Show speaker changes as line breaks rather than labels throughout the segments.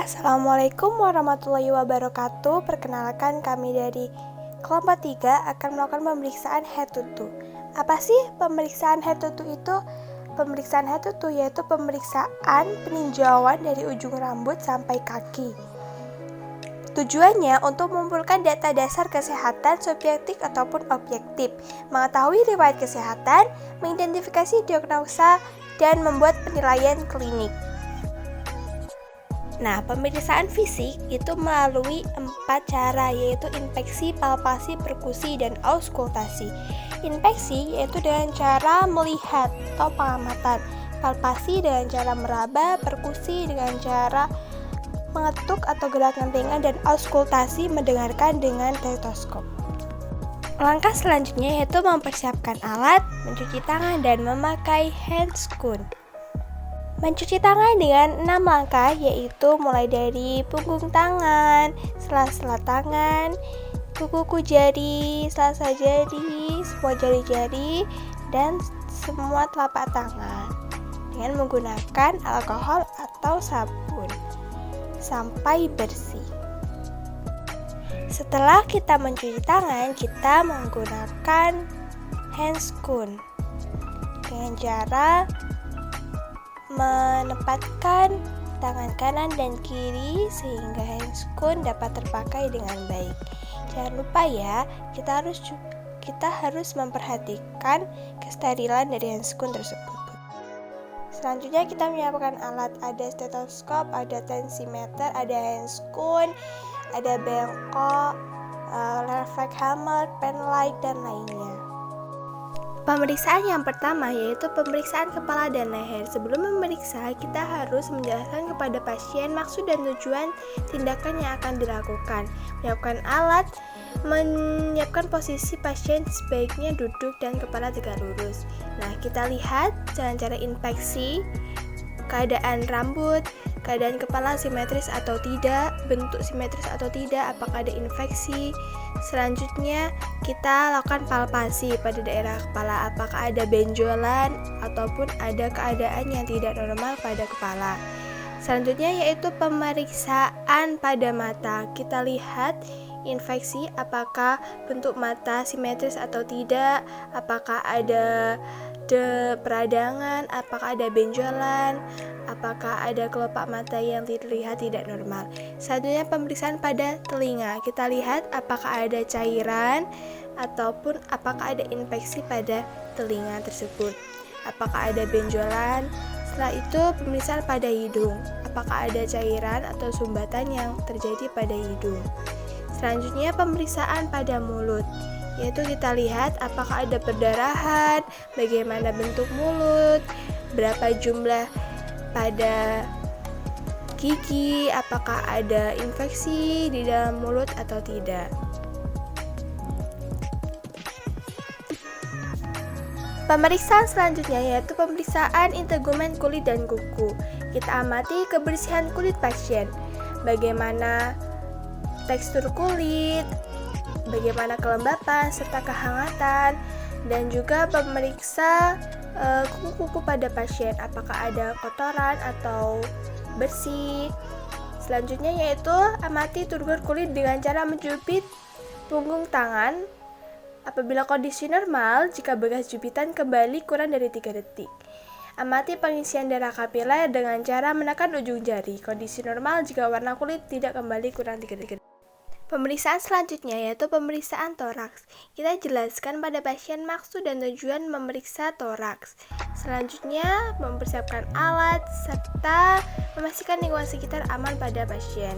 Assalamualaikum warahmatullahi wabarakatuh. Perkenalkan, kami dari kelompok 3 akan melakukan pemeriksaan head to toe. Apa sih pemeriksaan head to toe itu? Pemeriksaan head to toe yaitu pemeriksaan peninjauan dari ujung rambut sampai kaki. Tujuannya untuk mengumpulkan data dasar kesehatan subjektif ataupun objektif, mengetahui riwayat kesehatan, mengidentifikasi diagnosa, dan membuat penilaian klinik. Nah, pemeriksaan fisik itu melalui 4 cara, yaitu inspeksi, palpasi, perkusi, dan auskultasi. Inspeksi yaitu dengan cara melihat atau pengamatan, palpasi dengan cara meraba, perkusi dengan cara mengetuk atau gerakan ringan, dan auskultasi mendengarkan dengan stetoskop. Langkah selanjutnya yaitu mempersiapkan alat, mencuci tangan, dan memakai handscoon. Mencuci tangan dengan 6 langkah, yaitu mulai dari punggung tangan, sela-sela tangan, kuku jari, sela-sela jari, semua jari-jari, dan semua telapak tangan dengan menggunakan alkohol atau sabun sampai bersih. Setelah kita mencuci tangan, kita menggunakan handscoon dengan cara menempatkan tangan kanan dan kiri sehingga handscoon dapat terpakai dengan baik. Jangan lupa ya, kita harus memperhatikan kesterilan dari handscoon tersebut. Selanjutnya kita menyiapkan alat, ada stetoskop, ada tensimeter, ada handscoon, ada bengkok, refleks hammer, pen light, dan lainnya. Pemeriksaan yang pertama yaitu pemeriksaan kepala dan leher. Sebelum memeriksa, kita harus menjelaskan kepada pasien maksud dan tujuan tindakan yang akan dilakukan. Menyiapkan alat, menyiapkan posisi pasien sebaiknya duduk dan kepala tegak lurus. Nah, kita lihat cara inspeksi, keadaan rambut, keadaan kepala simetris atau tidak, bentuk simetris atau tidak, apakah ada infeksi. Selanjutnya kita lakukan palpasi pada daerah kepala, apakah ada benjolan ataupun ada keadaan yang tidak normal pada kepala. Selanjutnya yaitu pemeriksaan pada mata. Kita lihat infeksi, apakah bentuk mata simetris atau tidak, apakah ada peradangan, apakah ada benjolan, apakah ada kelopak mata yang terlihat tidak normal. Selanjutnya pemeriksaan pada telinga. Kita lihat apakah ada cairan ataupun apakah ada infeksi pada telinga tersebut, apakah ada benjolan. Setelah itu pemeriksaan pada hidung, apakah ada cairan atau sumbatan yang terjadi pada hidung. Selanjutnya pemeriksaan pada mulut, yaitu kita lihat apakah ada perdarahan, bagaimana bentuk mulut, berapa jumlah pada gigi, apakah ada infeksi di dalam mulut atau tidak. Pemeriksaan selanjutnya yaitu pemeriksaan integumen kulit dan kuku. Kita amati kebersihan kulit pasien, bagaimana tekstur kulit, bagaimana kelembapan serta kehangatan, dan juga pemeriksa kuku-kuku pada pasien, apakah ada kotoran atau bersih. Selanjutnya yaitu amati tekstur kulit dengan cara mencubit punggung tangan. Apabila kondisi normal, jika bekas jubitan kembali kurang dari 3 detik. Amati pengisian darah kapiler dengan cara menekan ujung jari. Kondisi normal jika warna kulit tidak kembali kurang 3 detik. Pemeriksaan selanjutnya yaitu pemeriksaan toraks. Kita jelaskan pada pasien maksud dan tujuan memeriksa toraks. Selanjutnya mempersiapkan alat serta memastikan lingkungan sekitar aman pada pasien.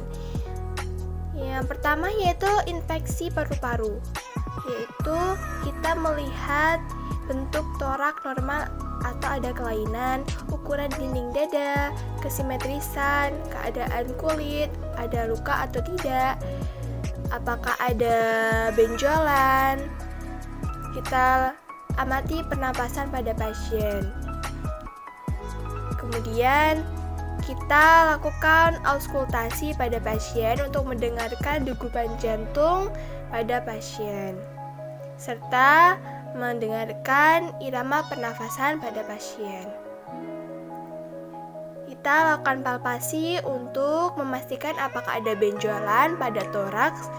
Yang pertama yaitu inspeksi paru-paru, yaitu kita melihat bentuk torak normal atau ada kelainan, ukuran dinding dada, kesimetrisan, keadaan kulit, ada luka atau tidak, apakah ada benjolan. Kita amati pernapasan pada pasien. Kemudian kita lakukan auskultasi pada pasien untuk mendengarkan degupan jantung pada pasien, serta mendengarkan irama pernafasan pada pasien. kita lakukan palpasi untuk memastikan apakah ada benjolan pada toraks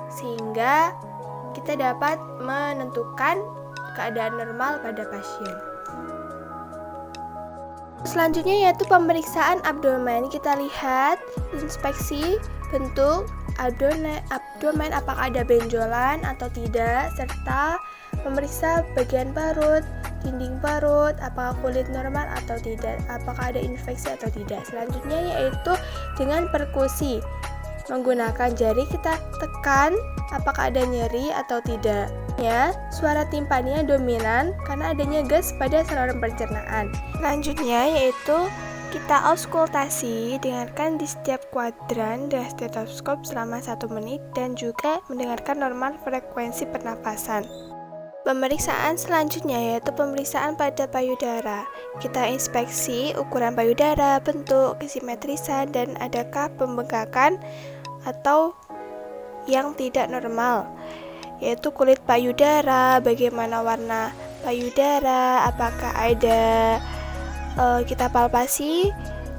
sehingga kita dapat menentukan keadaan normal pada pasien. Selanjutnya yaitu pemeriksaan abdomen. Kita lihat inspeksi bentuk abdomen apakah ada benjolan atau tidak, serta memeriksa bagian perut, dinding perut, apakah kulit normal atau tidak, apakah ada infeksi atau tidak. Selanjutnya yaitu dengan perkusi. Menggunakan jari kita tekan apakah ada nyeri atau tidak. Ya, suara timpaninya dominan karena adanya gas pada saluran pencernaan. Selanjutnya yaitu kita auskultasi, dengarkan di setiap kuadran dengan stetoskop selama 1 menit dan juga mendengarkan normal frekuensi pernapasan. Pemeriksaan selanjutnya yaitu pemeriksaan pada payudara. Kita inspeksi ukuran payudara, bentuk, kesimetrisan, dan adakah pembengkakan atau yang tidak normal, yaitu kulit payudara, bagaimana warna payudara, apakah ada kita palpasi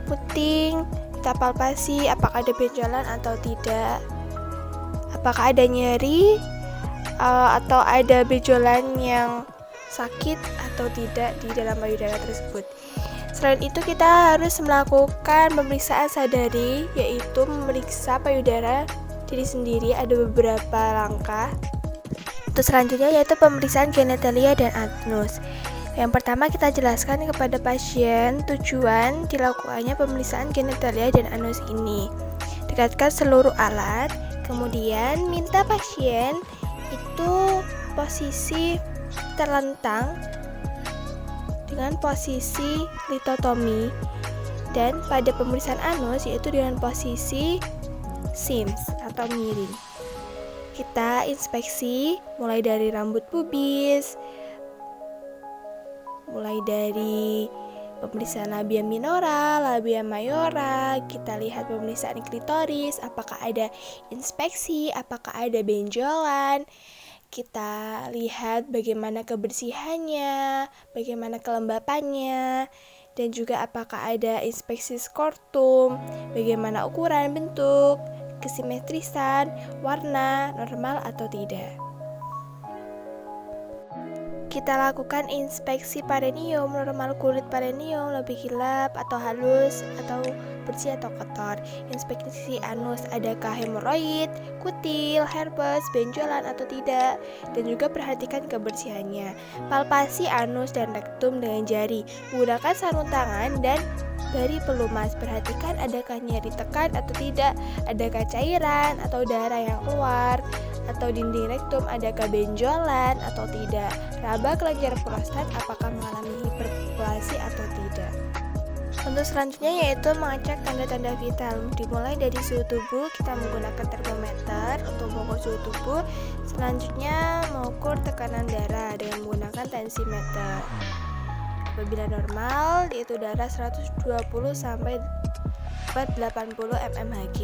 puting, kita palpasi apakah ada benjolan atau tidak, apakah ada nyeri atau ada benjolan yang sakit atau tidak di dalam payudara tersebut. Selain itu kita harus melakukan pemeriksaan sadari, yaitu memeriksa payudara diri sendiri. Ada beberapa langkah. Untuk selanjutnya yaitu pemeriksaan genitalia dan anus. Yang pertama kita jelaskan kepada pasien tujuan dilakukannya pemeriksaan genitalia dan anus ini. Dekatkan seluruh alat, kemudian minta pasien itu posisi terlentang dengan posisi litotomi, dan pada pemeriksaan anus yaitu dengan posisi sims atau miring. Kita inspeksi mulai dari rambut pubis, mulai dari pemeriksaan labia minora, labia mayora, kita lihat pemeriksaan klitoris, apakah ada inspeksi, apakah ada benjolan. Kita lihat bagaimana kebersihannya, bagaimana kelembapannya, dan juga apakah ada inspeksi skortum, bagaimana ukuran, bentuk, kesimetrisan, warna, normal atau tidak. Kita lakukan inspeksi perineum, normal kulit perineum lebih gelap atau halus atau bersih atau kotor. Inspeksi anus, adakah hemoroid, kutil, herpes, benjolan atau tidak, dan juga perhatikan kebersihannya. Palpasi anus dan rektum dengan jari, gunakan sarung tangan dan beri pelumas. Perhatikan adakah nyeri tekan atau tidak, adakah cairan atau darah yang keluar, atau dinding rektum adakah benjolan atau tidak. Raba kelenjar prostat apakah mengalami hiperpopulasi atau tidak. Untuk selanjutnya yaitu mengecek tanda-tanda vital. Dimulai dari suhu tubuh, kita menggunakan termometer untuk mengukur suhu tubuh. Selanjutnya mengukur tekanan darah dengan menggunakan tensimeter. Apabila normal yaitu darah 120 sampai 80 mmHg,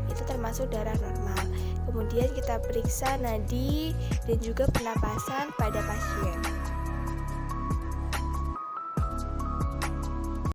itu termasuk darah normal. Kemudian kita periksa nadi dan juga pernapasan pada pasien.